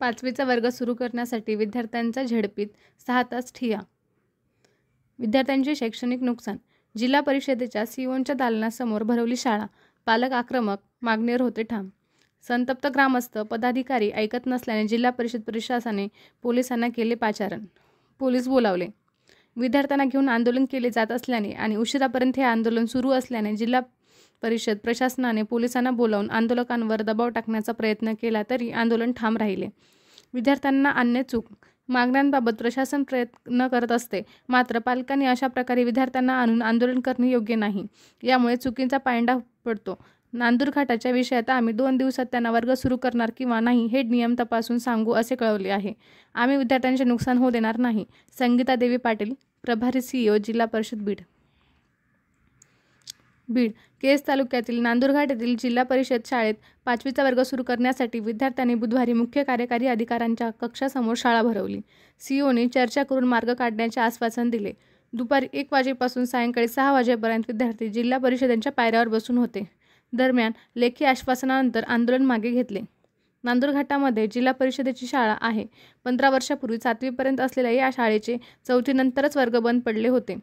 5वीचा वर्ग सुरू करण्यासाठी विद्यार्थ्यांचा झेडपीत 6 तास ठिय्या. विद्यार्थ्यांचे शैक्षणिक नुकसान. जिल्हा परिषदेच्या सीओच्या दालनासमोर भरवली शाळा. पालक आक्रमक, मागणीवर होते ठाम. संतप्त ग्रामस्थ, पदाधिकारी ऐकत नसल्याने जिल्हा परिषद प्रशासनाने पोलिसांना केले पाचारण. पोलीस बोलावले. विद्यार्थ्यांना घेऊन आंदोलन केले जात असल्याने आणि उशिरापर्यंत हे आंदोलन सुरू असल्याने जिल्हा परिषद प्रशासनाने पोलिसांना बोलावून आंदोलकांवर दबाव टाकण्याचा प्रयत्न केला तरी आंदोलन ठाम राहिले. विद्यार्थ्यांना आणणे चूक. मागण्यांबाबत प्रशासन प्रयत्न करत असते, मात्र पालकांनी अशा प्रकारे विद्यार्थ्यांना आणून आंदोलन करणे योग्य नाही. यामुळे चुकीचा पायंडा पडतो. नांदूर घाटाच्या विषयात आम्ही 2 दिवसात त्यांना वर्ग सुरू करणार किंवा नाही हे नियम तपासून सांगू असे कळवले आहे. आम्ही विद्यार्थ्यांचे नुकसान होऊ देणार नाही. संगीता देवी पाटील, प्रभारी सीईओ, जिल्हा परिषद बीड. बीड. केज तालुक्यातील नांदूरघाट येथील जिल्हा परिषद शाळेत 5वीचा वर्ग सुरू करण्यासाठी विद्यार्थ्यांनी बुधवारी मुख्य कार्यकारी अधिकाऱ्यांच्या कक्षासमोर शाळा भरवली. सीईओने चर्चा करून मार्ग काढण्याचे आश्वासन दिले. दुपारी 1 वाजेपासून सायंकाळी 6 वाजेपर्यंत विद्यार्थी जिल्हा परिषदेच्या पायऱ्यावर बसून होते. दरम्यान लेखी आश्वासनानंतर आंदोलन मागे घेतले. नांदूर घाटामध्ये जिल्हा परिषदेची शाळा आहे. 15 वर्षापूर्वी 7वीपर्यंत असलेल्या या शाळेचे 4थीनंतरच वर्ग बंद पडले होते.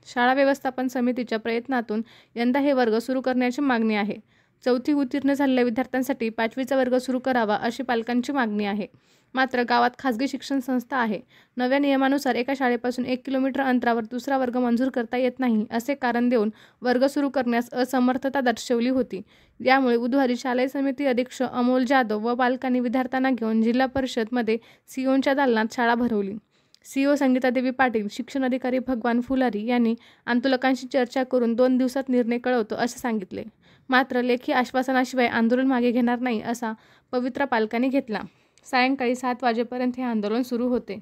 शाळा व्यवस्थापन समितीच्या प्रयत्नातून यंदा हे वर्ग सुरू करण्याची मागणी आहे. 4थी उत्तीर्ण झालेल्या विद्यार्थ्यांसाठी 5वीचा वर्ग सुरू करावा अशी पालकांची मागणी आहे. मात्र गावात खासगी शिक्षण संस्था आहे. नव्या नियमानुसार एका शाळेपासून 1 किलोमीटर अंतरावर दुसरा वर्ग मंजूर करता येत नाही असे कारण देऊन वर्ग सुरू करण्यास असमर्थता दर्शवली होती. यामुळे बुधवारी शालेय समिती अध्यक्ष अमोल जाधव व पालकांनी विद्यार्थ्यांना घेऊन जिल्हा परिषदमध्ये सीओच्या दालनात शाळा भरवली. सीईओ संगीता देवी पाटील, शिक्षण अधिकारी भगवान फुलारी यांनी आंदोलकांशी चर्चा करून 2 दिवसात निर्णय कळवतो असे सांगितले. मात्र लेखी आश्वासनाशिवाय आंदोलन मागे घेणार नाही असा पवित्रा पालकांनी घेतला. सायंकाळी 7 वाजेपर्यंत हे आंदोलन सुरू होते.